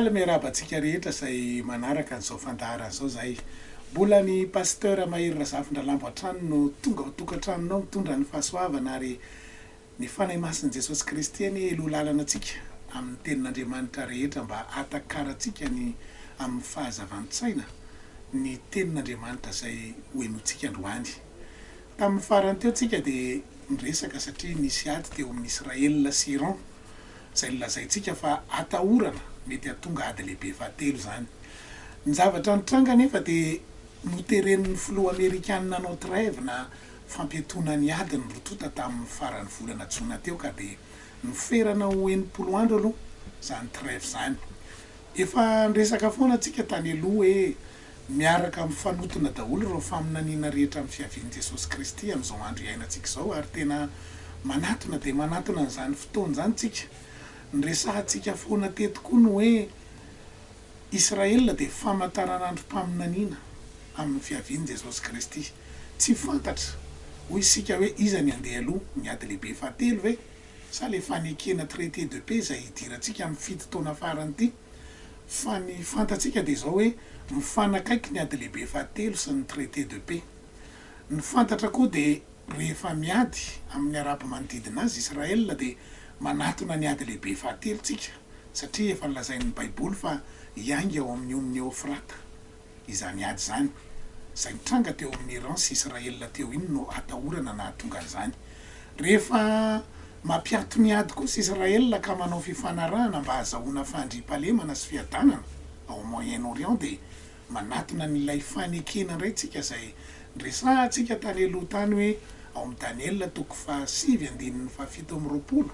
Faly miarabantsika rehetra zay manaraka an'izao fandahara zao zay. Mbola ny pasteur Mahery Razafin-Dralambo Antrano no tonga ao tokantranonao mitondra ny fahasoavana ary ny fanahy masin'i Jesosy Kristy any eloha lalana antsika amin'ny tenin'Andriamanitra rehetra mba atakarantsika ny amin'ny fahazavan-tsaina ny tenin'Andriamanitra zay hoenotsika androany. Tamin'ny farany teo tsika dia niresaka satria nisy ady teo amin'ny Israel sy Iran zay lazaintsika fa atahorana mety hahatonga ady lehibe fahatelo zany. Ny zavatra nitranga nefa dia noteren'ny filoha Amerikanina nanao trêve na fampiantona ny ady ny rotota tamin'ny faran'ny volana Jona teo ka dia niferana ho 80 andro aloha zany trêve zany. Efa niresaka foana antsika tany aloha hoe miaraka mifanotona daholo ireo faminaniana rehetra amin'ny fiavian'i Jesosy Kristy amin'izao andro iainantsika izao ary tena manatona dia manatona n'izany fotoana zany tsika. Niresahantsika foana teto koa no hoe Israel dia famantaranandrom-paminaniana amin'ny fiavian'i Jesosy Kristy. Tsy fantatra hoy isika hoe iza ny andeha aloha, ny ady lehibe fahatelo ve sa le fanekena traité de paix zay hidirantsika amin'ny fito taona farany ity. Fa ny fantatsika dia izao hoe mifanakaiky ny ady lehibe fahatelo sy ny traité de paix. Ny fantatra koa dia rehefa miady amin'ny arapa-manodidina azy Israel dia manatona ny ady lehibe fahatelo tsika satria efa nilazain'ny Baiboly fa hiainga ao amin'ny on'ny Eufrata izany ady zany. Zay nitranga teo amin'ny Iran sy Israel teo iny no atahorana na hahatonga an'izany. Rehefa mampiato ny ady koa sy Israel ka manao fifanarahana mba hahazahoana fandriam-pahalemana sy fiadanana ao Moyen-Orient dia manatona n'ilay fanekena indray tsika zay niresahantsika tany aloha tany hoe ao amin'ny Daniel 7:7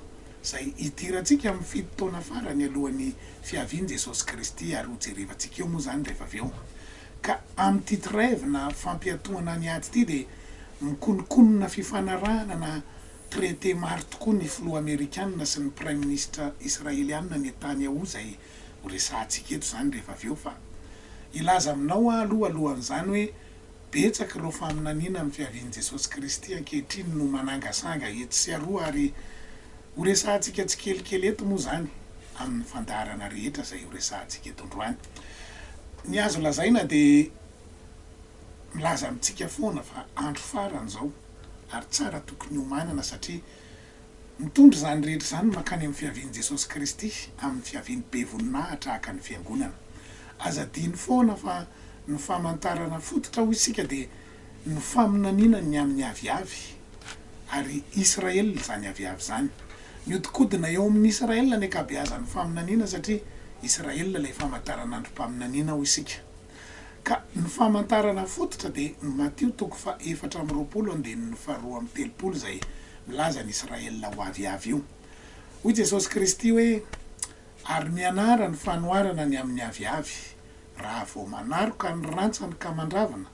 zay hidirantsika amin'ny fito taona farany alohan'ny fiavian'i Jesosy Kristy ary ho jerevantsika eo moa zany rehefa avy eo. Ka amin'ity trêve na fampiatoana ny ady ity dia mikonokonona fifanarahana na traité maro tokoa ny filoha Amerikanina sy ny prime ministre israeliana ny tany ao zay ho resahantsika eto zany rehefa avy eo. Fa ilaza aminao alohan'izany hoe betsaka ireo faminaniana amin'ny fiavian'i Jesosy Kristy ankehitriny no manangasanga eto sy aroa ary ho resahantsika tsikelikely eto moa zany amin'ny fandaharana rehetra zay ho resahantsika eto androany. Ny azo lazaina dia milaza amintsika foana fa andro farany zao ary tsara tokony homanana satria mitondra zany rehetra zany mankany amin'ny fiavian'i Jesosy Kristy amin'ny fiaviany be voninahitra haka ny fiangonana. Azadiny foana fa ny famantarana fototra ho isika dia ny faminaniana ny amin'ny aviavy ary Israel zany aviavy zany. Miodikodina eo amin'ny Israel ny ankabeazan'ny faminaniana satria Israel ilay famantaranandrom-paminaniana ho isika. Ka ny famantarana fototra dia ny Mateo 4:20 zay milaza ny Israel ho aviavy io. Hoy Jesosy Kristy hoe ary mianara ny fanoharana ny amin'ny aviavy raha vao manaro ka ny rantsany ka mandravana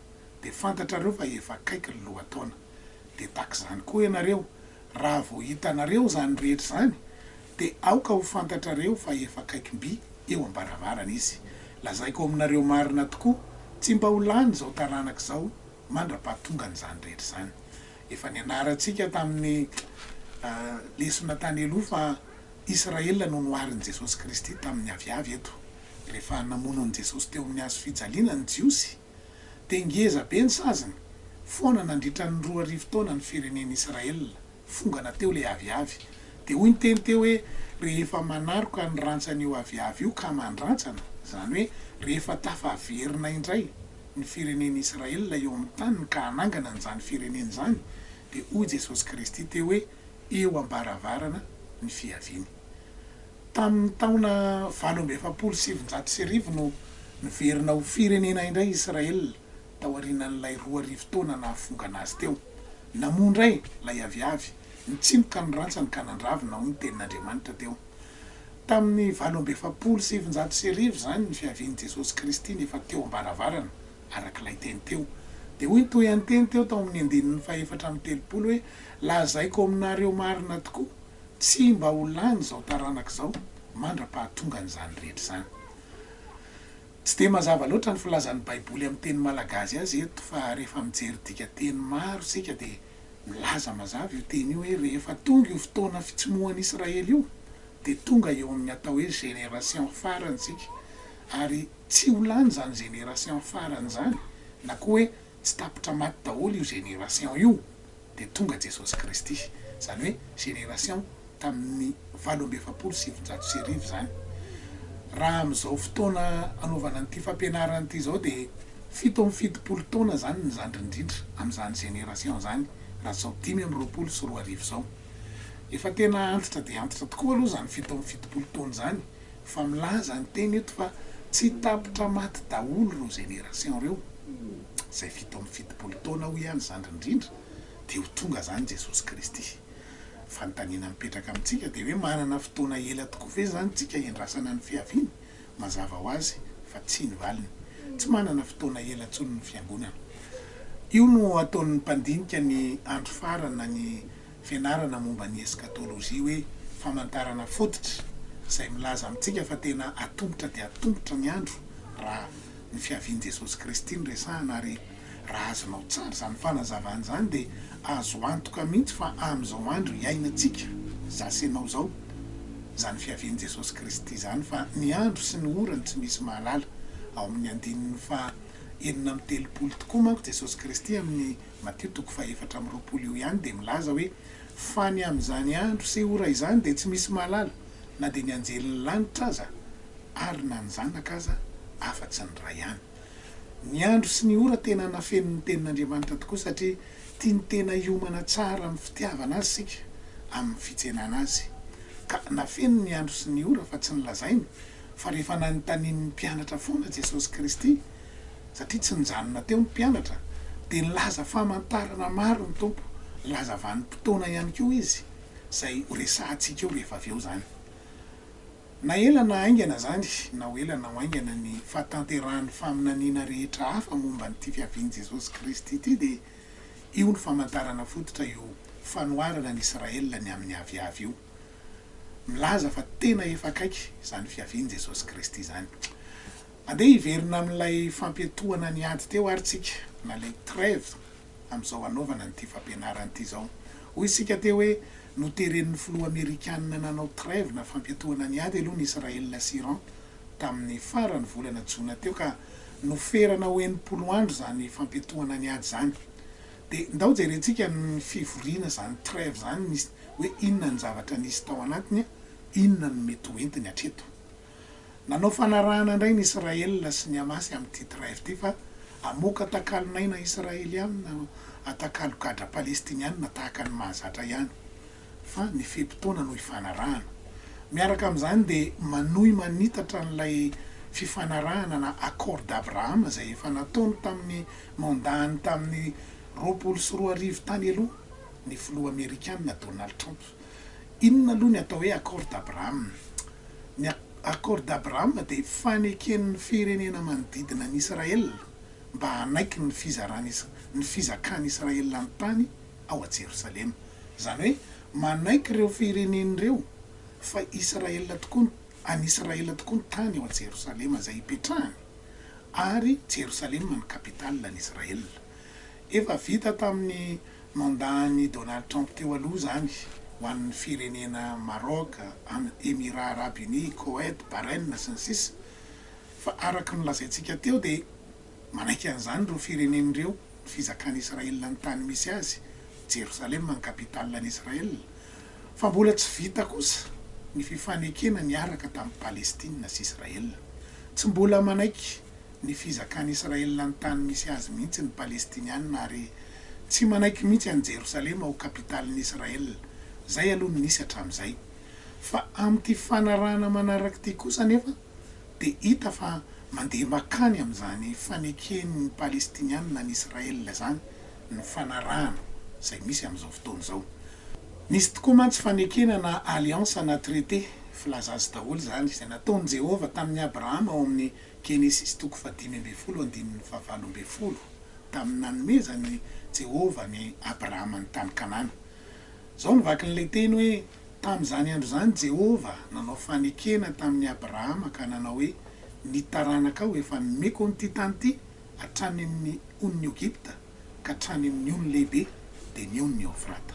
dia fantatrareo fa efa akaiky ny lohataona. Dia takizany koa ianareo raha vao hitanareo zany rehetra zany dia aoka ho fantatrareo fa efa akaikimby eo ambaravarana izy. Lazaiko aminareo marina tokoa tsy mba ho lany zao taranaka zao mandra-pahatonga n'izany rehetra zany. Efa nianarantsika tamin'ny lesona tany aloha fa Israel no noharin'i Jesosy Kristy tamin'ny aviavy eto. Rehefa namonan'i Jesosy teo amin'ny hazo fijaliana ny Jiosy dia ngeza be ny saziny foana nandritra ny 2 taona ny firenen'i Israel fongana teo ilay aviavy. Dia hoy ny teny teo hoe rehefa manaroka ny rantsany io aviavy io ka mandrantsana zany hoe rehefa tafaverina indray ny firenen'i Israel eo amin'ny taniny ka hanangana n'izany fireneny zany dia hoy Jesosy Kristy teo hoe eo ambaravarana ny fiaviany. Tamin'ny taona 770 no niverina ho firenena indray Israel tao aorianan'ilay 2 taona nahafongana azy teo. Namondray lay aviavy nitsimoka ny rantsany ka nandravina hoy ny tenin'Andriamanitra teo. Tamin'ny 770 zany ny fiavian'i Jesosy Kristy nefa teo ambaravarana arak'ilay teny teo. Dia hoy toy any teny teo tao amin'ny 4:30 hoe lazaiko aminareo marina tokoa tsy mba ho lany zao taranaka zao mandra-pahatonga n'izany rehetra zany. Tsy dia mazava loatra ny filazan'ny Baiboly amin'ny teny malagasy azy eto fa rehefa mijery dika teny maro sika dia milaza mazava io teny io hoe rehefa tonga io fotoana fitsomoan'i Israely io dia tonga eo amin'ny atao hoe génération farany sika ary tsy ho lany zany génération farany zany na koa hoe tsy tapitra maty daholo io génération io de tonga Jesosy Kristy zany hoe génération tamin'ny 870 zany raha am'izao fotoana anaovana an'ity fampianarana ity zao de 770 taona zany ny zandrindrindra am'izany génération zany raha zao 524 zao efa tena antitra de antitra tokoa aloha zany 770 taona zany fa milaza ny teny eto fa tsy tapitra maty daholo reo génération reo zay 770 taona ho ihany zandrindrindra de ho tonga zany Jesosy Kristy fanontaniana mipetraka amintsika de hoe manana fotoana ela tokoa ve zany tsika hiandrasana ny fiaviany mazava ho azy fa tsy ny valiny tsy manana fotoana ela ntsony ny fiangonana io no ataon'ny mpandinika ny andro farana ny fianarana momba ny eskatolojia hoe famantarana fotitra zay milaza amintsika fa tena atombotra de atombotra ny andro raha ny fiaviany Jesosy Kristy ny resahana ary raha azonao tsara zany fanazavana zany de azo antoka mihitsy fa am'izao andro iainantsika zasenao zao zany fiaviany Jesosy Kristy zany fa ny andro sy ny orany tsy misy mahalala ao amin'ny andininy fa 430 tokoa manko Jesosy Kristy amin'ny Matteo 4:20 io ihany de milaza hoe fa ny am'izany andro sy ora izany de tsy misy mahalala na de ny anjelin'ny lanitra aza ary na ny zanaka aza afa-tsy ny ray ihany ny andro sy ny ora tena nafen'ny tenin'Andriamanitra tokoa satria tia ny tena hiomana tsara amin'ny fitiavana azy sika amin'ny fitsenana azy ka nafen'ny ny andro sy ny ora fa tsy nilazainy fa rehefa nanontanian'ny mpianatra foana Jesosy Kristy satria tsy nijanona teo ny mpianatra de nilaza famantarana maro ny tompo laza vanim-potoana ihany koa izy zay resahantsika eo rehefa avy eo zany na ela na aingana zany na ho ela na ho aingana ny fahatanterahany faminaniana rehetra hafa momba nyity fiaviany Jesosy Kristy ity de io ny famantarana fototra io fanoarana ny Israela ny amin'ny aviavy io milaza fa tena efa akaiky zany fiaviany Jesosy Kristy zany andeha hiverina amin'ilay fampiatoana ny ady teo ary tsika na lay trêve am'izao anaovana nyity fampianarana ity zao hoy isika teo hoe noteren'ny filoha amerikanina nanao trêve na fampiatoana ny ady aloha ny Israela sy Iran tamin'ny farany volana jona teo ka noferana ho 80 andro zany fampiatoana ny ady zany de ndao jerentsika ny fivoriana zany trêve zany misy hoe inona ny zavatra nisy tao anatiny inona ny mety ho entiny hatreto nanao fanarahana indray ny Israela sy ny Hamasy amin'ity trêve ity fa amoaka atakalonaina Israely ihany na atakalo gadra palestiniana tahaka ny mahazatra ihany fa ny fepitoana no hifanarahana miaraka amin'izany de manohy manitatra n'ilay fifanarahana na accord d'Abraham zay efa nataony tamin'ny mondany tamin'ny 24 tany aloha ny filoha amerikanina Donald Trump inona aloha ny atao hoe accord d'Abraham ny accord d'Abraham de faneken'ny firenena manodidina ny Israela mba hanaiky ny fizakany Israela ny tany ao a Jerosalema zany hoe manaiky ireo firenen'ireo fa Israela tokoa any Israela tokoa ny tany ao a Jerosalema zay hipetrahany ary Jerosalema ny kapitale ny Israela efa vita tamin'ny mandany Donald Trump teo aloha zany ho an'ny firenena Maroc, Émirats Arabes Unis, Koweït, Bahreïn sy ny sisa fa araka ny lazaintsika teo de manaiky an'izany reo firenen'ireo fizakany Israela ny tany misy azy Jerosalema ny kapitale ny Israela fa mbola tsy vita kosa ny fifanekena niaraka tamin'ny Palestina sy Israela tsy mbola manaiky ny fizakany Israela ny tany misy azy mihitsy ny palestiniana ary tsy manaiky mihitsy any Jerosalema ho kapitale ny Israela zay aloha nisy hatramin'izay fa amin'ity fanarahana manaraka ity kosa nefa de hita fa mandeha makany amin'izany faneken'ny palestiniana ny Israela zany ny fanarahana zay misy amin'izao fotoana zao nisy tokoa mantsy fanekena na alliance na traité filaza azy daholo zany izay nataony Jehova tamin'ny Abrahama ao amin'ny Genesis 5:12 tamin'ny nanomezany Jehova ny Abrahama ny tany Kanana zao nivaky n'ilay teny hoe tamin'izany andro zany Jehova nanao fanekena tamin'ny Abrahama ka nanao hoe ny taranaka ao efa meko n'ity tany ity hatrany amin'ny on'ny Egypta ka hatrany amin'ny ony lehibe de ny on'ny Eufrata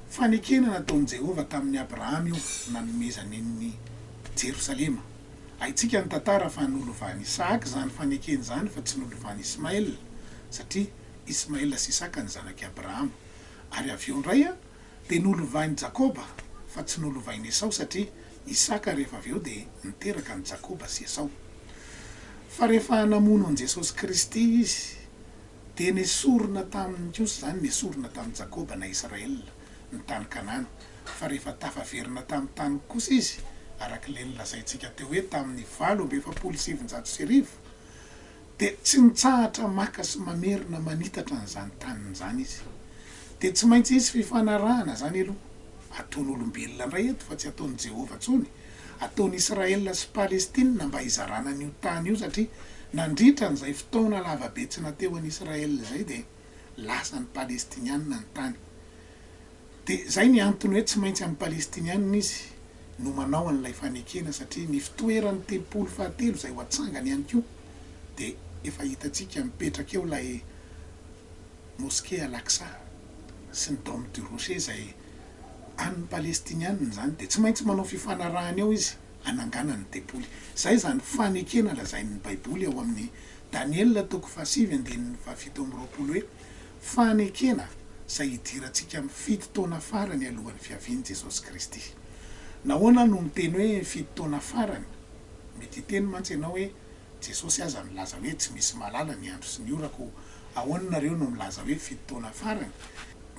fanekena nataon'i Jehova tamin'ny Abrahama io nanomezany ny Jerosalema Haitsika ny tantara fa nolovany Isaka zany fanekeny zany fa tsy nolovany Ismaël satria Ismaël sy Isaka ny zanaky Abrahama. Ary avy eo ndray a de nolovainy Jakoba fa tsy nolovainy Esau satria Isaka rehefa avy eo de niteraka ny Jakoba sy Esau. Fa rehefa namono an Jesosy Kristy izy de nesorona tamin'ny Jiosy zany nesorona tamin'ny Jakoba na Israel ny tany Kanana. Fa rehefa tafaverina tamin'ny tany kosa izy arak'ilay nilazaintsika teo hoe tamin'ny 770 de tsy nitsahatra maka sy mamerina manitatra n'izany taniny zany izy. De tsy maintsy izy fifanarahana zany aloha ataon'olombelona ndray eto fa tsy ataon'i Jehova tsony, ataon'i Israel sy Palestina mba hizarana an'io tany io satria nandritra n'izay fotoana lavabetsina teo an'i Israel zay de lasa ny Palestinianina ny tany. De zay ny antony hoe tsy maintsy amin'ny Palestinianina izy no manao an'ilay fanekena satria ny fitoeran'ny telopolo fahatelo zay ho atsangany ihany koa de efa hitatsika mipetraka eo lay moské Al-Aqsa sy ny Dôme du Rocher zay an'ny Palestinianina zany de tsy maintsy manao fifanarahana eo izy anangana ny tempoly. Zay zany fanekena lazain'ny Baiboly ao amin'ny Daniel 7:7 hoe fanekena zay hidirantsika amin'ny 7 taona farany alohan'ny fiavian'i Jesosy Kristy. Nahoana no miteny hoe 7 taona farany? Mety hiteny mantsy ianao hoe Jesosy aza milaza hoe tsy misy malala ny andro sy ny orako, ahoana nareo no milaza hoe 7 taona farany?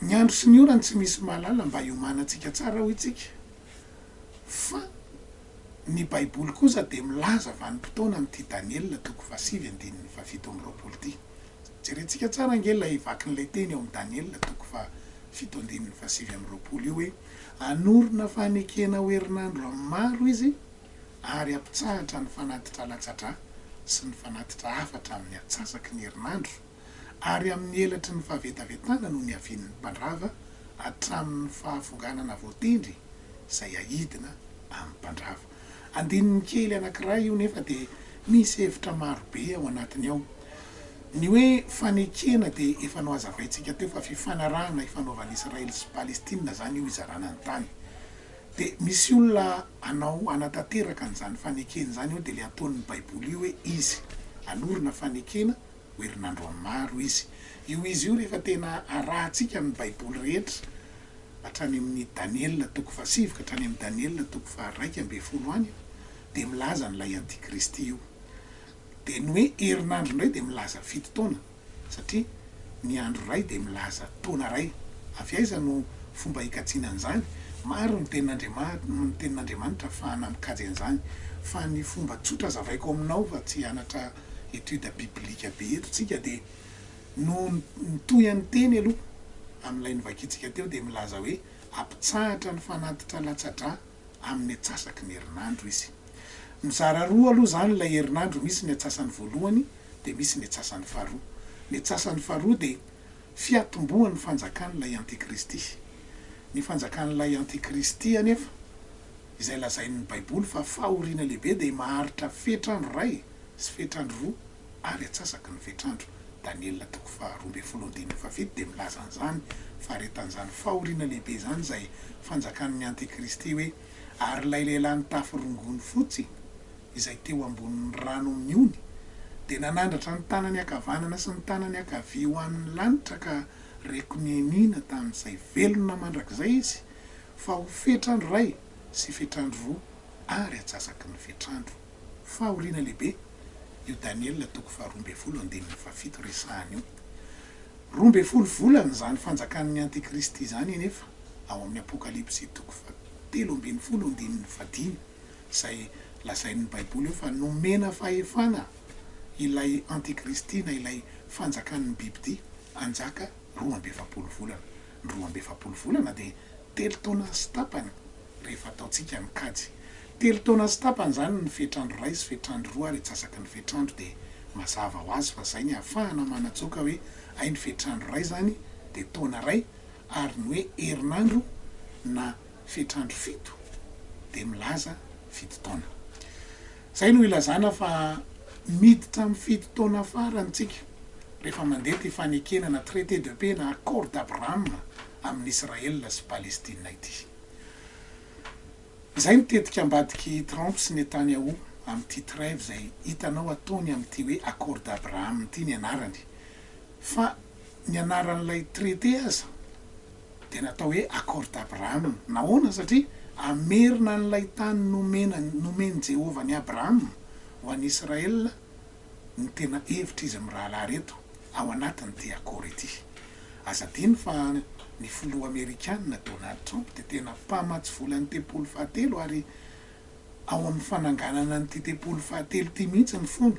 Ny andro sy ny orany tsy misy malala mba hiomanantsika tsara ho itsika. Fa ny Baiboly kosa de milaza vanim-potoana amin'ity Daniel 7:7 ty. Jerentsika tsara ange lay vakin'ilay teny eo amin'ny Daniel 7:7 io hoe anorina fanekena ho herinandro maro izy ary ampitsahatra ny fanatitra latsatra sy ny fanatitra hafatra amin'ny atsasaky ny herinandro ary amin'ny elatry ny fahavetavetana no ny avian'ny mpandrava hatramin'ny fahafonganana voatendry zay ahidina amin'ny mpandrava. Andininy kely anankiray io nefa de misy hevitra marobe ao anatiny ao. Ny hoe fanekena de efa no hazavaintsika teo fa fifanarahana ifanaovan'i Israel sy Palestina zany io izarana ny tany. De misy olona anao anatanteraka n'izany fanekena zany io de le ataon'ny Baiboly io hoe izy anorina fanekena ho herinandro maro izy. Io izy io rehefa tena arahantsika amin'ny Baiboly rehetra hatrany amin'ny Daniel 7 ka hatrany amin'ny Daniel 2:20 any de milaza n'ilay antikristy io. De ny hoe herinandro indray de milaza 7 taona satria ny andro ray de milaza taona ray. Avy aiza no fomba hikatsiana an'izany? Maro ny tenin'Andriamanitra ahafahana mikajy an'izany fa ny fomba tsotra zavaiko aminao fa tsy hanatra étude biblika be eto tsika de no nitoy an'ny teny aloha amin'ilay novakitsika teo de milaza hoe ampitsahatra ny fanatitra latsatra amin'ny atsasaky ny herinandro izy. Mizara roa aloha zany lay herinandro, misy ny atsasany voalohany de misy ny atsasany faharoa. Ny atsasany faharoa de fiatombohan'ny fanjakan'ilay antikristy. Ny fanjakan'ilay antikristy anefa izay lazain'ny Baiboly fa fahoriana lehibe de maharitra fetrandro ray sy fetrandro roa ary atsasaky ny fetrandro. Daniel 2:20 de milaza an'izany faharetan'izany fahoriana lehibe zany zay fanjakan'ny antikristy hoe ary lay lehilahy nitafy rongony fotsy izay teo ambonin'ny rano amin'ny ony de nanandratra ny tanany ankavanana sy ny tanany ankavia ho an'ny lanitra ka reko nienina tamin'izay velona mandrakizay izy fa ho fetrandro ray sy fetrandro roa ary atsasaky ny fetrandro. Fahoriana lehibe io Daniel 2:20 resahany io. 12 volana zany fanjakan'ny antikristy zany nefa ao amin'ny Apokalipsy 13:15 zay lazain'ny Baiboly io fa nomena fahefana ilay antikristy na ilay fanjakan'ny biby ty anjaka 12 volana. Ny 12 volana de 3 taona sy tapany rehefa ataotsika mikajy. 3 taona sy tapany zany ny fetrandro ray sy fetrandro roa ary atsasaky ny fetrandro de mazava ho azy fa zay ny ahafahana manatsoka hoe ay ny fetrandro ray zany de taona ray ary ny hoe herinandro na fetrandro 7 de milaza 7 taona. Zay no ilazana fa miditra amin'ny 7 taona farantsika rehefa mandeha ty fanekena na traité de paix na accord d'Abraham amin'ny Israel sy Palestina ity. Zay mitetika ambadiky Trump sy Netanyahu amin'ity trêve zay hitanao ataony amin'ity hoe accord d'Abraham ity ny anarany fa ny anaran'ilay traité aza dia natao hoe accord d'Abraham nahoana satria amerina n'ilay tany nomeny Jehova ny Abraham ho an'ny Israela ny tena hevitra izy amin'ny rahalahy reto ao anatin'ity accord ity. Aza diny fa ny filoha Amerikanina Donald Trump dia tena mpamatsy vola ny tepolo fahatelo ary ao amin'ny fananganana nyity tepolo fahatelo ity mihitsy ny fony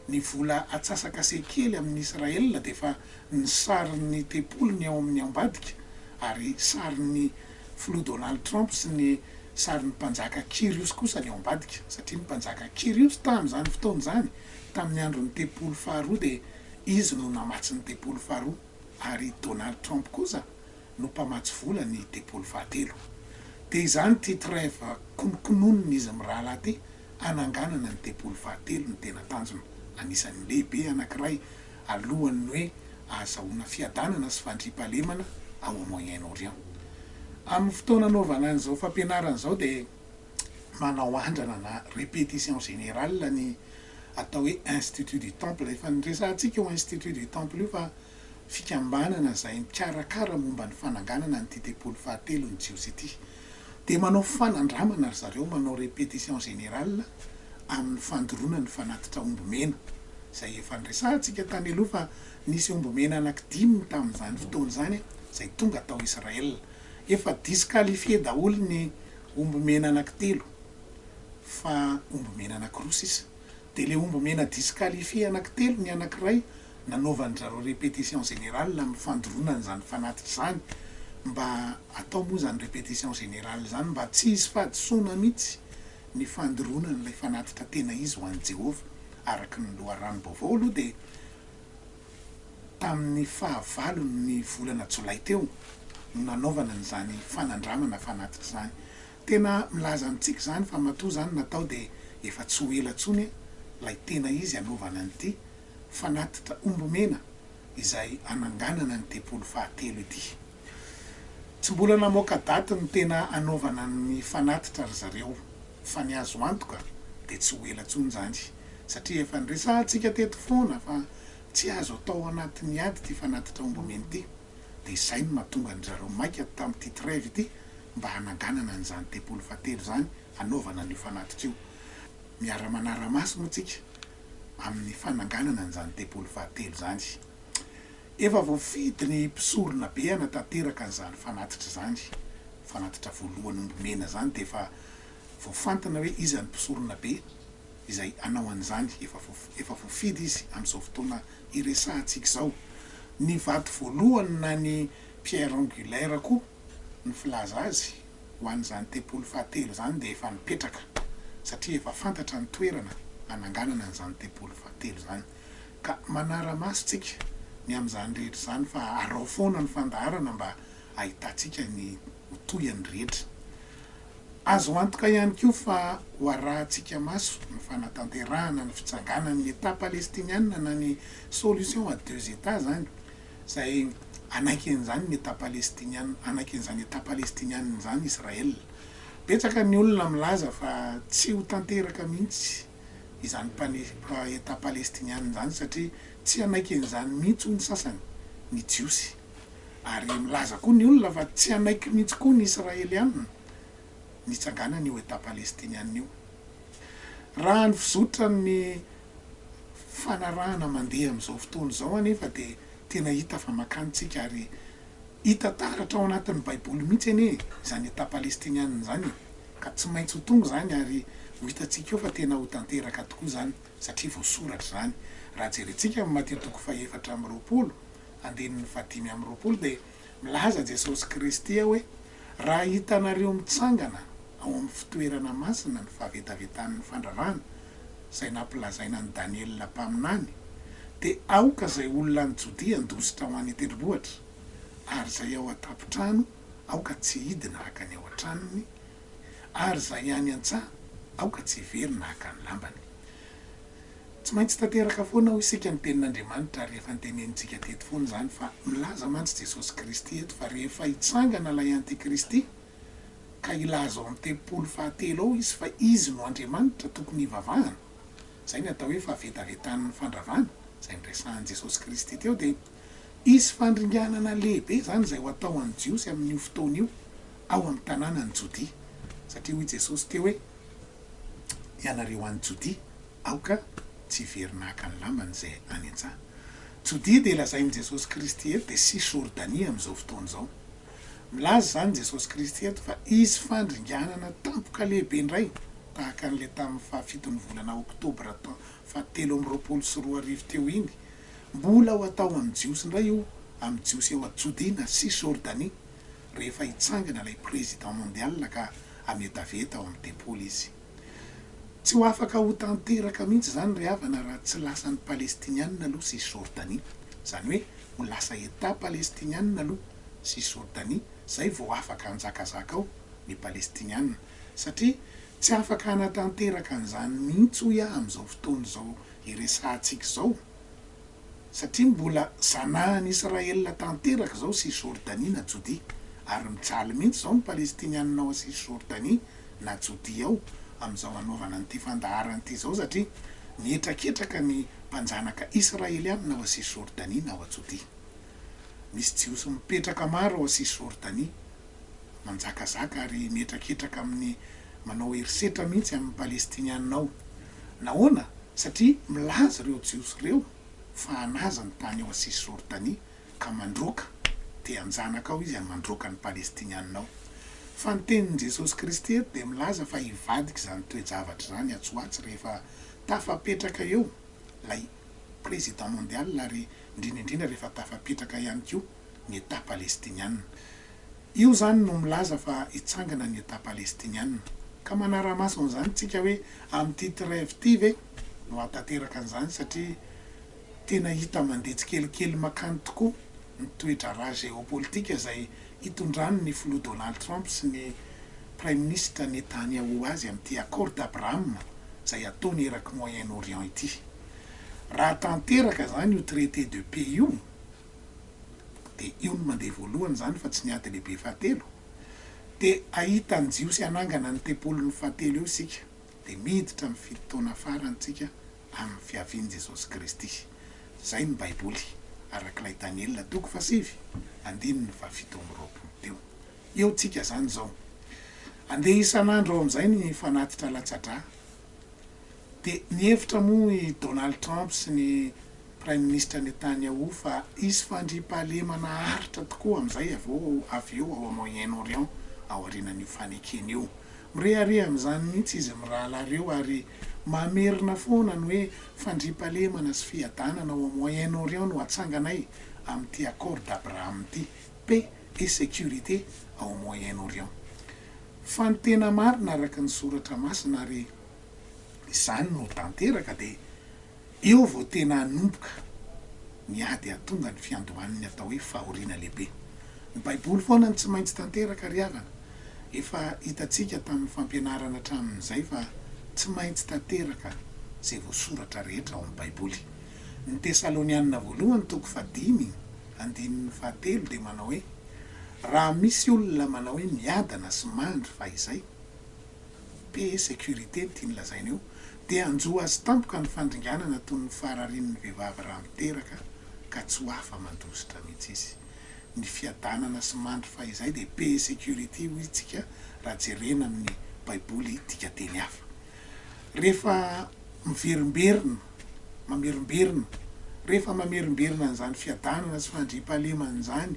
ny vola atsasaka sekely amin'ny Israela dia fa ny sarin'ny tepolo ny ao amin'ny ambadika ary sarin'ny filoha Donald Trump sy ny sarin'ny mpanjaka Kyrios kosa ny ao ambadika satria ny mpanjaka Kyrios tamin'izany fotoana izany tamin'ny andron'ny tepolo faharoa dia izy no namatsy ny tepolo faharoa ary Donald Trump kosa no mpamatsy vola ny tepolo fahatelo. Dia izany ty trêve konokononina izy amin'ny rahalahy ty ananganana ny tepolo fahatelo ny tena tanjona anisan'ny lehibe anankiray alohan'ny hoe ahazahoana fiadanana sy fandriampahalemana ao Moyen-Orient. Amin'ny fotoana anaovana an'izao fampianarana izao dia manao andrana na répétition générale ny atao hoe Institut du Temple. Efa niresantsika io Institut du Temple io fa fikambanana izay mikarakara momba ny fananganana nyity tepolo fahatelo ny jiosy ity. Dia manao fanandramana ry zareo, manao répétition générale amin'ny fandoroana ny fanatitra ombomena izay efa niresantsika tany aloha fa nisy ombomena anankidimy tamin'izany fotoana izany izay tonga tao Israela. Efa disqualifié daholo ny ombomena anankitelo fa ombomena anankiroa sisa. Dia le ombomena disqualifié anankitelo ny anankiray nanaovany zareo répétition générale amin'ny fandoroana zany fanatitra zany mba atao moa zany répétition générale zany mba tsy hisy fahadisoana mihitsy ny fandoroana n'ilay fanatitra tena izy ho an'i Jehova araky ny loharanom-baovao aloha. Dia tamin'ny fahavalony volana Jolay teo no nanaovana n'izany fanandramana fanatitra zany. Tena milaza amintsika zany fa matoa zany natao dia efa tsy ho ela ntsony lay tena izy anaovana an'ity fanatitra ombomena izay ananganana ny tepolo fahatelo ity. Tsy mbola namoaka daty ny tena anaovana ny fanatitra ry zareo fa ny azo antoka dia tsy ho ela ntsony zany satria efa niresantsika teto foana fa tsy azo atao anatin'ny ady ty fanatitra ombomena ity. Dia izay no mahatonga ny zareo maika tamin'ity trêve ity mba hananganana n'izany tepolo fahatelo zany anaovana ny fanatitra io. Miara-manara-maso moa tsika amin'ny fananganana n'izany tepolo fahatelo zany. Efa voafidy ny mpisorona be anatanteraka n'izany fanatitra zany, fanatitra voalohany ombomena zany dia efa voafantana hoe iza ny mpisorona be izay anao an'izany. Efa voafidy izy amin'izao fotoana iresantsika izao. Ny vato voalohany na ny pierre angulaire koa ny filaza azy ho an'izany tepolo fahatelo zany dia efa nipetraka satria efa fantatra ny toerana ananganana n'izany tepolo fahatelo zany. Ka manara-maso tsika ny amin'izany rehetra zany fa arao foana ny fandaharana mba ahitantsika ny hotoyany rehetra. Azo antoka ihany koa fa ho arahantsika maso ny fanatanterahana ny fitsanganan'ny État palestiniana na ny solution à deux États zany izay anaikin'izany ny État palestiniana, anaikin'izany État palestiniana zany Israel. Betsaka ny olona milaza fa tsy ho tanteraka mihitsy izany État palestiniana zany satria tsy anaikin'izany mihitsy ho ny sasany ny jiosy. Ary milaza koa ny olona fa tsy anaiky mihitsy koa ny Israeliana ny tsanganana io État palestiniana io. Raha ny fizotra ny fanarahana mandeha amin'izao fotoana izao anefa dia tena hita fa makanitsika ary hita taratra ao anatin'ny baiboly mihitsy anie izany État palestiniana zany. Ka tsy maintsy ho tonga zany ary ho hitantsika eo fa tena ho tanteraka tokoa zany satria voasoratra zany. Raha jerentsika amin'ny Matteo 4:20 andehan'ny 5:20 dia milaza Jesosy Kristy hoe raha hitanareo mitsangana ao amin'ny fitoerana masina ny fahavetavetan'ny fandravana izay nampilazaina ny Daniela mpaminany dia aoka izay olona ny Jodia ndositra ho any tendrombohitra ary izay ao an-tampon-trano aoka tsy hidina haka ny ao an-tranony ary izay any an-tsaha aoka tsy hiverina haka ny lambany. Tsy maintsy tanteraka foana ho isika ny tenin'Andriamanitra rehefa nitenenitsika teto foana zany fa milaza mantsy Jesosy Kristy eto fa rehefa hitsangana ilay antikristy ka ilaza ao amin'ny telopolo fahatelo ao izy fa izy no Andriamanitra tokony hivavahana. Zay ny atao hoe fahavetavetan'ny fandravana, zay nyresahan'i Jesosy Kristy teo. Dia isy fandringanana lehibe zany zay ho atao an'ny Jiosy amin'io fotoana io ao amin'ny tanànany Jodia, satria hoy Jesosy teo hoe ianareo any Jodia aoka tsy verina haka ny lambany zay any an-tsaha. Jodia dia lazain'i Jesosy Kristy eto dia sisy Jordania amin'izao fotoana izao. Milaza zany Jesosy Kristy eto fa izy fandringanana tampoka lehibe indray tahaka an'ilay tamin'ny fahafitony volana Oktobra fahatelo amby roapolo sy roa arivo teo iny, mbola ho atao amin'ny Jiosy indray io, amin'ny Jiosy eo a Jodia na sisy Jordania, rehefa hitsangana ilay président mondial ka ametaveta ao amin'ny tempoly izy. Tsy ho afaka ho tanteraka mihitsy zany ry havana raha tsy lasan'ny Palestinianina aloha sisy Jordania. Zany hoe ho lasa État Palestinianina aloha sisy Jordania, zay vao afaka hanjakazaka ao ny Palestinianina. Satria tsy afaka hanatanteraka an'izany mihitsy hoy aho amin'izao fotoana izao iresahantsika izao, satria mbola zanahan'i Israela tanteraka izao sisy Jordania na Jodia, ary mijaly mihitsy izao ny Palestinianina ao sisy Jordania na Jodia ao amin'izao anaovana n'ity fandaharana ity izao, satria nietraketraka ny mpanjanaka Israelianina ao sisy Jordania na ao Jodia. Misy Jiosy mipetraka maro ao sisy Jordania, manjakazaka ary mietraketraka amin'ny manao herisetra mihitsy amin'ny Palestinianina ao. Nahoana? Satria milaza ireo Jiosy ireo fa hanaza ny tany ao sisy Jordania ka mandroaka, dia anjanaka ao izy any mandroaka ny Palestinianina ao. Fa ny tenin'i Jesosy Kristy eto dia milaza fa hivadika izany toe-javatra zany atsoatsy rehefa tafapetraka eo lay président mondial, ary indrindraindrindra rehefa tafapetraka ihany koa ny État palestinianina. Io zany no milaza fa hitsangana ny État palestinianina. Ka manara-maso an'izany tsika hoe amin'ity trêve ity ve no hatanteraka an'izany, satria tena hita mandeha tsikelikely makany tokoa ny toetra ra géopolitika izay hitondrany ny filoha Donald Trump sy ny Prime Ministre Netanyahu azy amin'ity accord d'Abraham izay ataony eraky Moyen-Orient ity. Raha tanteraka zany io traité de paix io, dia io no mandeha voalohany zany fa tsy niady lehibe fahatelo, dia ahita ny Jiosy anangana ny tempolony fahatelo eo isika, dia miditra amin'ny fito taona farany tsika amin'ny fiavian'i Jesosy Kristy. Zay ny Baiboly arak'ilay Daniel toko fasivy andininy fafito amby roapolo teo. Eo tsika zany zao. Andeha isan'andro ao amin'izay ny fanatitra latsa-drà. Dia nihevitra moa i Donald Trump sy ny Prime Ministre Netanyahu fa isy fandriam-pahalemana haritra tokoa amin'izay avy eo ao Moyen-Orient ao aorianan'io fanekena io. Mirehareha amin'izany mihitsy izy mirahalareo ary mamerina foana ny hoe fandriam-pahalemana sy fiadanana ao Moyen-Orient no hatsanganay amin'ity accord d'Abraham ity, paix et sécurité ao Moyen-Orient. Fa ny tena marina araka ny soratra masina ary izany no tanteraka, dia eo vao tena hanomboka niady hatonga ny fiandohaniny atao hoe fahoriana lehibe. Ny Baiboly foana ny tsy maintsy tanteraka ry havana. Efa hitantsika tamin'ny fampianarana hatramin'izay fa tsy maintsy tanteraka izay voasoratra rehetra ao amin'ny Baiboly. Ny Tesalonianina voalohany toko 5:1-3 dia manao hoe raha misy olona manao hoe miadana sy mandry fa izay paix et sécurité no tiany lazaina eo, dia anjoa azy tampoka ny fandringanana toy ny fararian'ny vehivavy raha miteraka ka tsy ho afa mandositra mihitsy izy. Ny fiadanana sy mandry fa izay dia paix et sécurité hoy isika raha jerena amin'ny Baiboly tika teny hafa. Rehefa rehefa mamerimberina an'izany fiadanana sy fandriam-pahalemana an'izany,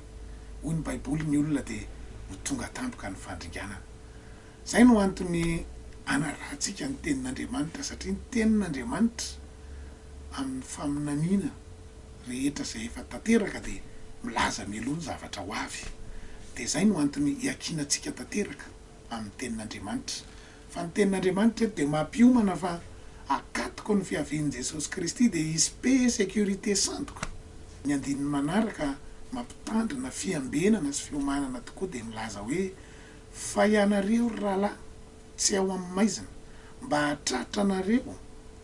hoy ny Baiboly ny olona dia ho tonga tampoka ny fandringanana. Zay no antony anarantsika ny tenin'Andriamanitra, satria ny tenin'Andriamanitra amin'ny faminaniana rehetra izay efa tanteraka dia milaza mialoha ny zavatra ho avy. Dia zay no antony hiakinantsika tanteraka amin'ny tenin'Andriamanitra. Fa ny tenin'Andriamanitra eto dia mampiomana fa akatoko ny fiavian'i Jesosy Kristy dia izy paix et sécurité sandoka. Ny andininy manaraka mampitandrina fiambenana sy fiomanana tokoa dia milaza hoe fa ianareo rahalahy tsy ao amin'ny maizina mba hahatratra anareo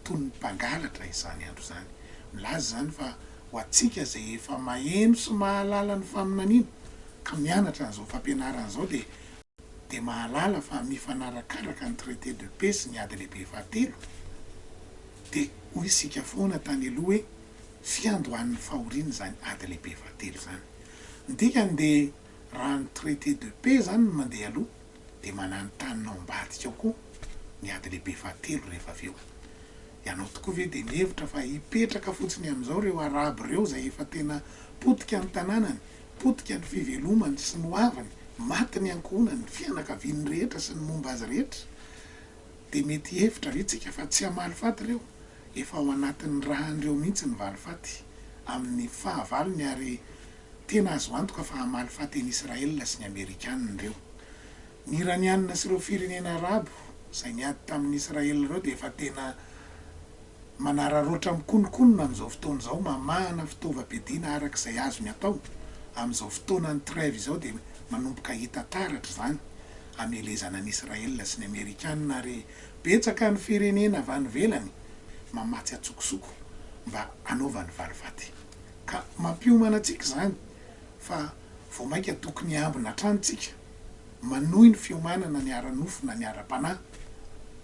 toy ny mpangalatra izany andro izany. Milaza zany fa ho antsika izay efa maheno sy mahalala ny faminaniana ka mianatra an'izao fampianarana izao dia dia mahalala fa mifanarakaraka ny traité de paix sy ny ady lehibe fahatelo dia hoy isika foana tany aloha hoe fiandohan'ny fahoriana zany ady lehibe fahatelo zany. Ndikany dia raha ny traité de paix zany no mandeha aloha dia manano tanina ao ambadika ao koa ny ady lehibe fahatelo rehefa avy eo. Ianao tokoa ve dia mihevitra fa hipetraka fotsiny amin'izao reo arabo reo zay efa tena potika ny tanànany, potika ny fivelomany sy ny hoavany, maty ny ankohonany, ny fianakaviany rehetra sy ny momba azy rehetra, dia mety hevitra ve tsika fa tsy hamaly faty reo? Efa ao anatin'ny rahan'ireo mihitsy ny valy faty amin'ny fahavalony ary tena azo antoka fa hamaly faty ny Israela sy ny Amerikanina reo. Ny Iranianina sy ireo firenena arabo izay niady tamin'ny Israela reo dia efa tena manararoatra mikonokonona amin'izao fotoana izao, mamahana fitaovam-piadiana arak'izay azony atao. Amin'izao fotoana ny trêve izao dia manomboka hita taratra zany hamelezana ny Israela sy ny Amerikanina ary betsaka ny firenena avy any ivelany mamatsy atsokosoko mba hanaovany valy faty. Ka mampiomana antsika zany fa vao mainka tokony ambina hatranontsika manohy ny fiomanana ny ara-nofo na ny ara-panahy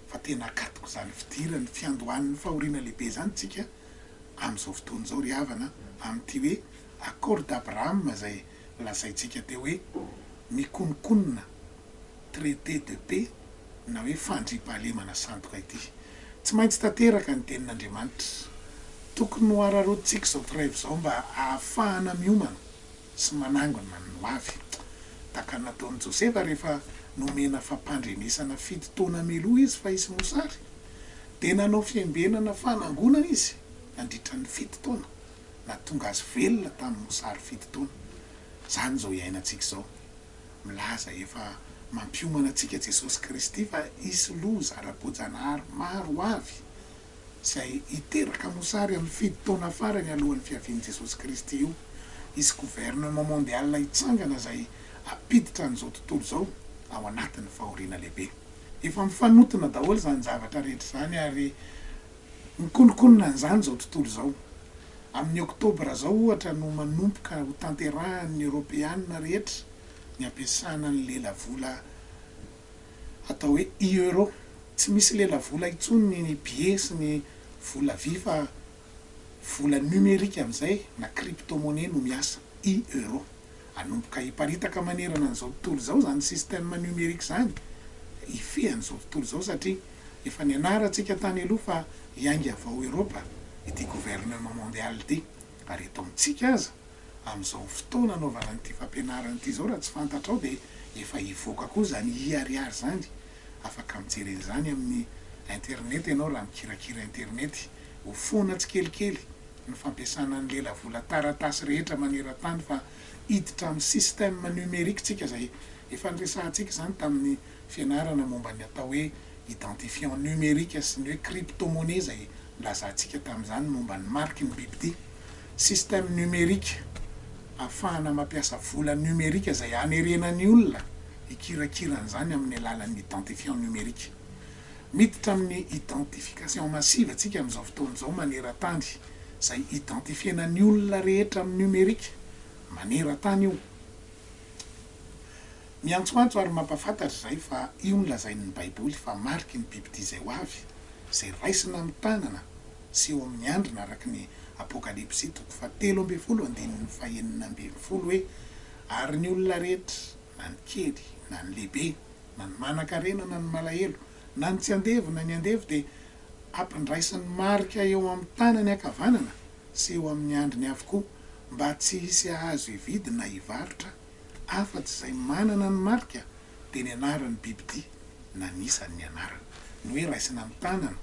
fa tena akatoko zany fidirany fiandohan'ny fahoriana lehibe zany tsika amin'izao fotoana izao ry havana amin'ity hoe accord d'Abraham izay lazaintsika teo hoe mikonokonona traité de paix na hoe fandriam-pahalemana sandoka ity. Tsy maintsy tanteraka ny tenin'Andriamanitra. Tokony ho ararotintsika izao trêve izao mba ahafahana miomana sy manangona ny hoavy. Tahaka nataon'i Josefa rehefa nomena fampandrenesana fito taona meloa izy fa hisy mosary, dia nanao fiembenana fanangonana izy nandritra ny fito taona na tonga azy velona tamin'ny mosary fito taona. Zany izao iainantsika izao, milaza efa mampiomana antsika Jesosy Kristy fa hisy loza ara-boajanahary maro avy izay hiteraka mosary amin'ny fito taona farany alohan'ny fiavian'i Jesosy Kristy io. Hisy gouvernement mondial hitsangana izay apiditra an'izao tontolo izao ao anatin'ny fahoriana lehibe. Efa mifanotona daholo zany zavatra rehetra zany ary mikonokonona an'izany izao tontolo izao. Amin'ny oktobra zao ohatra no manomboka ho tanterahan'ny Europeanina rehetra ny ampiasana ny lela-vola atao hoe euro. Tsy misy lela-vola intsony ny billet sy ny vola vy fa vola numerika amin'izay na crypto-monnaie no miasa euro. Anomboka hiparitaka manerana an'izao tontolo izao zany système numerika zany ifehan'izao tontolo izao satria efa nianarantsika tany aloha fa hiainga avao Eropa ity gouvernement mondial ity ary eto amintsika aza amin'izao fotoana anaovana n'ity fampianarana ity izao raha tsy fantatrao dia efa hivoaka koa zany hiariary zany. Afaka mijerena zany amin'ny internet ianao raha mikirakira internet ho foana tsikelikely ny fampiasana ny lela-vola taratasy rehetra maneran-tany fa hiditra amin'ny système numerika tsika zay efa niresahantsika zany tamin'ny fianarana momba ny atao hoe identifiant numerika sy ny hoe crypto-monnaie zay lazantsika tamin'izany momba ny marky ny biby ity. Système numerika ahafahana mampiasa vola numerika zay hanerenany olona hikirakiran'izany amin'ny alalan'ny identifiant numerika. Miditra amin'ny identification massive atsika amin'izao fotoana izao maneran-tany zay identifiena ny olona rehetra amin'ny numerika maneran-tany io. Miantsoantso ary mampafantatra zay fa io no lazain'ny Baiboly fa mariky ny biby ity zay ho avy zay raisina amin'ny tanana sy eo amin'ny andrina araka ny apokalipsy 3:19-20 hoe ary ny olona rehetra na ny kely na ny lehibe na ny manan-karena na ny malahelo na ny tsy andevy na ny andevy dia ampindraisiny marika eo amin'ny tanany ankavanana sy eo amin'ny andriny avokoa mba tsy hisy ahazo hividy na hivarotra afa-tsy izay manana ny marika dia ny anaran'ny biby ity na nisan'ny anarana. Ny hoe raisina amin'ny tanana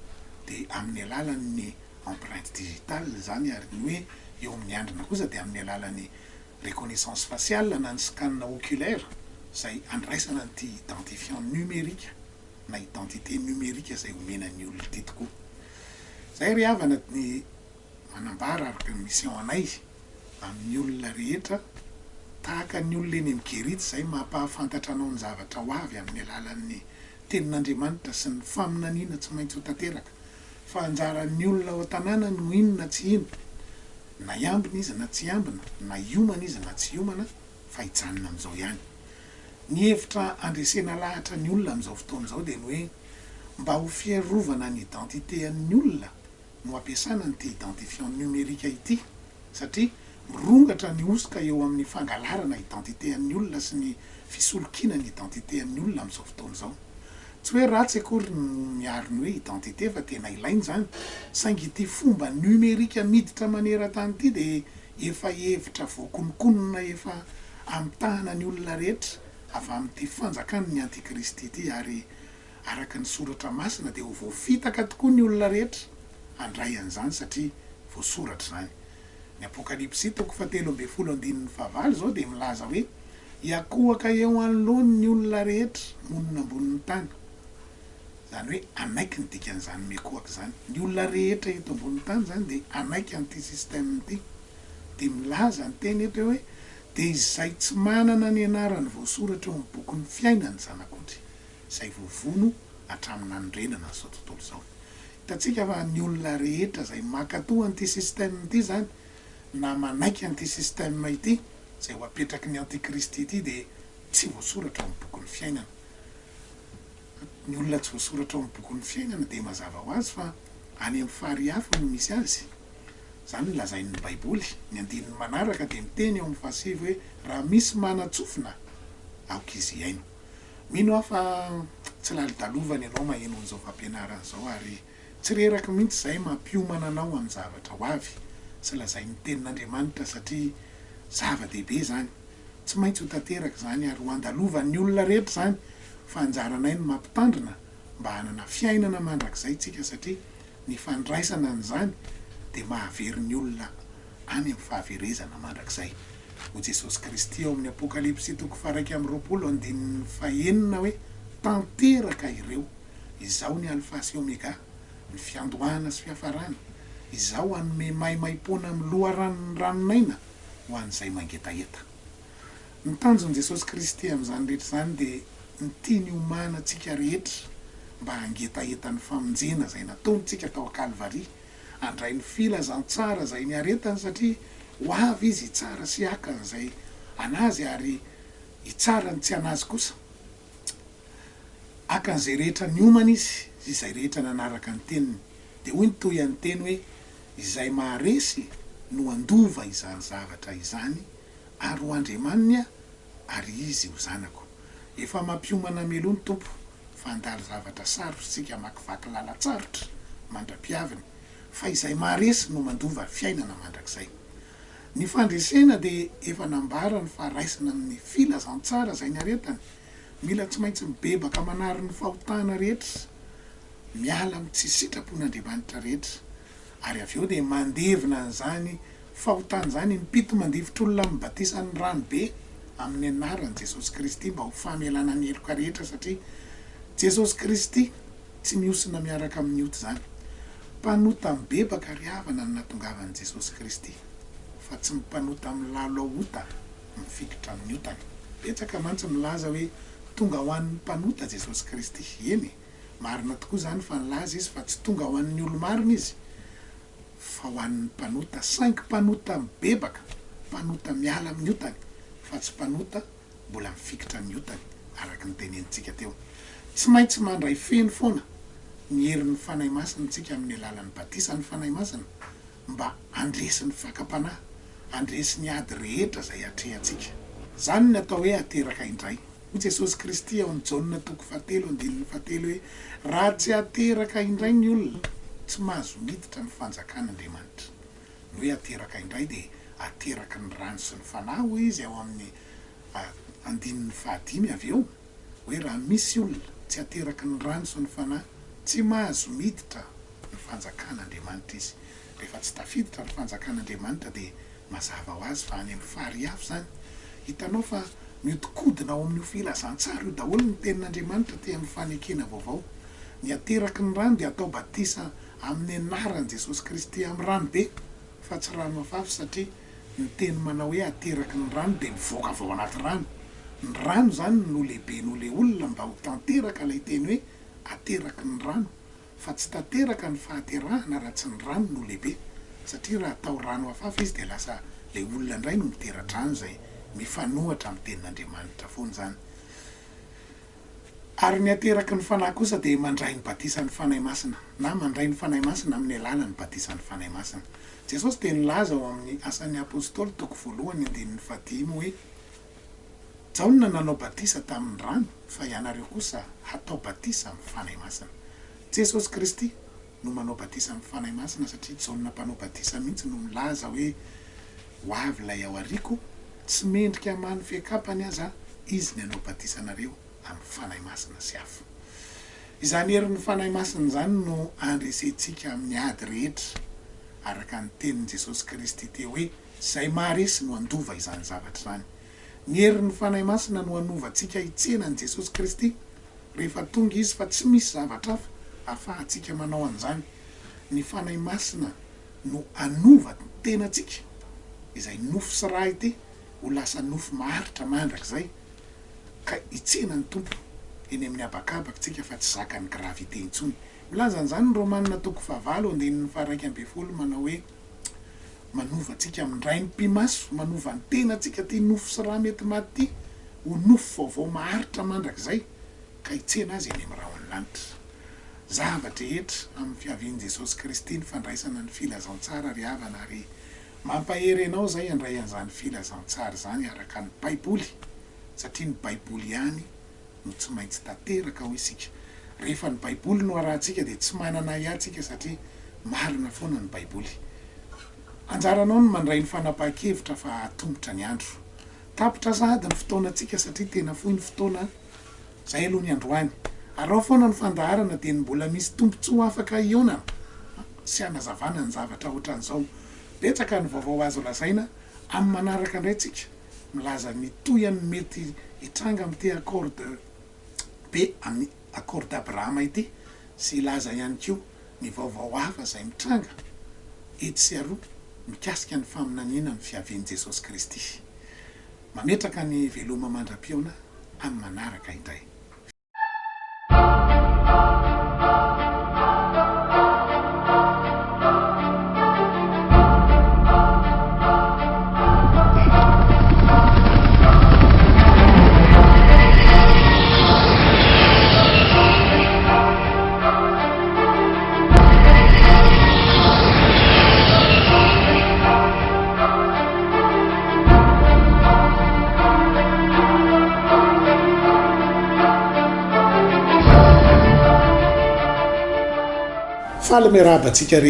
dia amin'ny alalan'ny empreinte digitale zany ary ny hoe eo amin'ny andrina kosa dia amin'ny alalan'ny reconnaissance faciale na ny scanne oculaire izay andraisana nyity identifiant numerika na identité numerika izay omenan'ny olona ity tokoa. Zay ry havana ny manambara araka ny mission anay amin'ny olona rehetra tahaka ny olona eny migerity izay mampahafantatra anao ny zavatra ho avy amin'ny alalan'ny tenin'Andriamanitra sy ny faminaniana tsy maintsy ho tanteraka. Fa anjaran'ny olona ao an-tanàna no inona tsy ino, na iambina izy na tsy iambina, na iomana izy na tsy iomana fa hijanona amin'izao ihany. ny hevitra andresena lahatra ny olona amin'izao fotoana izao dia ny hoe mba ho fiarovana ny identité an'ny olona no ampiasana nyity identifiant numérika ity satria mirongatra ny osika eo amin'ny fangalarana identité an'ny olona sy ny fisolokiana ny identité an'ny olona amin'izao fotoana izao. Tsy hoe ratsy akory miaro ny hoe identité fa tena ilainy zany saingy ity fomba numérika miditra maneran-tany ity dia efa hevitra voakonokonona efa amin'ny tahanany olona rehetra avy amin'ity fanjakany ny antikristy ity ary araka ny soratra masina dia ho voafitaka tokoa ny olona rehetra handray an'izany satria voasoratra zany. Ny apokalipsy 3:15 zao dia milaza hoe hiakohaka eo anoloany ny olona rehetra monina ambonin'ny tany. Zany hoe anaiky ny dikan'izany miakohaka zany. Ny olona rehetra eto ambonin'ny tany zany dia anaiky an'ity système ity. Dia milaza ny teny eto hoe dia izay tsy manana ny anarany voasoratra eo amin'ny bokin'ny fiainany zanak'ondry izay voavono hatramin'ny andrenana izao tontolo izao. Hitantsika fa ny olona rehetra izay mankatoa an'ity système ity zany na manaiky an'ity système ity izay ho apetraky ny antikristy ity dia tsy voasoratra eo amin'ny bokin'ny fiainana. Ny olona tsy voasoratra eo amin'ny bokin'ny fiainana dia mazava ho azy fa any amin'ny fary hafa no misy azy. Zany lazain'ny baiboly ny andininy manaraka dia miteny eo amin'ny fahasivy hoe raha misy manatsofina aoka izy iaino. Mino aho fa tsy lalidalovany ianao maheno an'izao fampianarana izao ary tsy reraka mihitsy izay mampiomana anao amin'ny zavatra ho avy sy lazain'ny tenin'Andriamanitra satria zava-dehibe zany. Tsy maintsy ho tanteraka zany ary ho andalovan'ny olona rehetra zany fa anjaranay ny mampitandrina mba hanana fiainana mandrakizay tsika satria ny fandraisana an'izany dia mahavery ny olona any amin'ny fahaverezana mandrakizay. Ho Jesosy Kristy eo amin'ny apokalipsy 3:20 hoe tanteraka ireo izao ny alfa sy omega ny fiandohana sy fiafarana izao hanome maimaim-poana amin'ny loharan'ny ranonaina ho an'izay mangetaeta. Ny tanjon'i Jesosy Kristy amin'izany rehetra zany dia nytiany homana antsika rehetra mba hangetaeta ny famonjena izay nataontsika tao Kalvaria handray ny filazantsara izay ny aretany satria ho avy izy hitsara sy haka izay anazy ary hitsara ny tsy anazy kosa. Hakan'izay rehetra ny homana izy izay rehetra nanaraka ny teniny dia hoy ny toy an'ny teny hoe izay maharesy no andova izany zavatra izany ary ho Andriamanina ary izy ho zanako. Efa mampiomana meloa ny tompo fa handalo zavatra sarotra sika makivaky lalatsarotra mandra-piaviny fa izay maharesy no mandova fiainana mandrakizay. Ny fandresena dia efa nambara ny faharaisana amin'ny filazantsara izay ny aretany. Mila tsy maintsy mibebaka manary ny fahotana rehetra miala amin'ny tsy sitrapon'Andriamanitra rehetra ary avy eo dia mandevina an'izany fahotana izany mipito mandivitr'olona mibatisa ny ranobe amin'ny anaran'i Jesosy Kristy mba ho famelana ny heloka rehetra satria Jesosy Kristy tsy miosina miaraka amin'ny ota zany. Mpanota mibebaka ry havana ny natongavan'i Jesosy Kristy fa tsy mpanota amin'ny lalo ota mifikitra amin'ny otany. Betsaka mantsy milaza hoe tonga ho an'ny mpanota Jesosy Kristy. Eny marina tokoa zany fa nilaza izy fa tsy tonga ho an'ny olo-marina izy fa ho an'ny mpanota saingy mpanota mibebaka mpanota miala amin'ny otany fa tsy mpanota mbola mifikitra amin'ny otany araka ny tenenitsika teo. Tsy maintsy mandray feno foana ny herin'ny fanahy masina tsika amin'ny alalan'ny batisa ny fanahy masina mba andresy ny fakapanahy andresy ny ady rehetra izay atrehantsika. Zany ny atao hoe ateraka indray. Hoy Jesosy Kristy ao amin'ny Jaonina 4:7 hoe raha tsy ateraka indray ny olona tsy mahazo miditra ny fanjakan'Andriamanitra. Ny hoe ateraka indray dia ateraka ny rano sy ny fanahy hoy izy ao amin'ny 5 avy eo hoe raha misy olona tsy ateraka ny rano sy ny fanahy tsy mahazo miditra ny fanjakan'Andriamanitra izy. Rehefa tsy tafiditra ny fanjakan'Andriamanitra dia mazava ho azy fa any amin'ny fary hafa zany. Hitanao fa miodikodina ao amin'io filazantsara io daholo ny tenin'Andriamanitra ty amin'ny fanekena vaovao. Ny ateraky ny rano dia atao batisa amin'ny anaran'i Jesosy Kristy amin'ny ranobe fa tsy rano hafahafa satria ny teny manao hoe ateraky ny rano dia mivoaka avao anaty rano. Ny rano zany no lehibe no le olona mba ho tanteraka ilay teny hoe ateraky ny rano fa tsy tanteraka ny fahaterahana raha tsy ny rano no lehibe satria raha atao rano hafahafa izy dia lasa le olona indray no mitera-drano izay mifanohatra amin'ny tenin'Andriamanitra foana zany. ary ny ateraky ny fanahy kosa dia mandray ny batisa ny fanahy masina na mandray ny fanahy masina amin'ny alala ny batisa ny fanahy masina. Jesosy dia nilaza ao amin'ny asan'ny apôstôly toko 1:15 hoe Jaona nanao batisa tamin'ny rano fa ianareo kosa hatao batisa amin'ny fanahy masina. Jesosy Kristy no manao batisa amin'ny fanahy masina satria Jaona mpanao batisa mihitsy no milaza hoe ho avy ilay ao ariko tsy mendrika many fiakapany aza izy ny anao batisa anareo amin'ny fanahy masina sy afo. Izany herin'ny fanahy masina zany no andresentsika amin'ny ady rehetra araka ny tenin'i Jesosy Kristy teo hoe zay maharesy no andova izany zavatra zany. Ny herin'ny fanahy masina no anovantsika hitsenan'i Jesosy Kristy rehefa tonga izy fa tsy misy zavatra hafa ahafahantsika manao an'izany. Ny fanahy masina no anova tenantsika izay nofo sy raha ity ho lasa nofo maharitra mandrakizay ka hitsenan'ny tompo eny amin'ny abakabakitsika fa tsy zakany gravité intsony. Milaza an'izany ny Romanina toko 9:1 manao hoe manova antsika mindray ny mpimaso, manova ny tenantsika ty nofo sy raha mety maty ho nofo vaovao maharitra mandrakizay ka hitsena azy eny amin'ny rahony lanitra. Zavatra rehetra amin'ny fiavian'i Jesosy Kristy ny fandraisana ny filazantsara ry havana ary mampahery anao zay andray an'izany filazantsara zany araka ny Baiboly satria ny Baiboly ihany no tsy maintsy tanteraka ho isika. Rehefa ny Baiboly no arahantsika dia tsy manana iantsika satria marina foana ny Baiboly. Anjaranao no mandray ny fanapahan-kevitra fa hatombotra ny andro. Tapitra sady ny fotoanantsika satria tena fohy ny fotoana zay aloha ny androany. Ary ao foana ny fandaharana dia mbola misy tombontsoa afaka ionana sy hanazavana ny zavatra ohatran'izao. Betsaka ny vaovao azo lazaina amin'ny manaraka indray tsika milaza ny toyany mety hitranga amin'ity accord be amin'ny accord d'Abrahama ity sy ilaza ihany koa ny vaovao hafa izay mitranga etsy sy aroa mikasika ny faminaniana ny fiavian'i Jesosy Kristy. Mametraka ny veloma mandram-piona amin'ny manaraka indray. Faly miarabantsika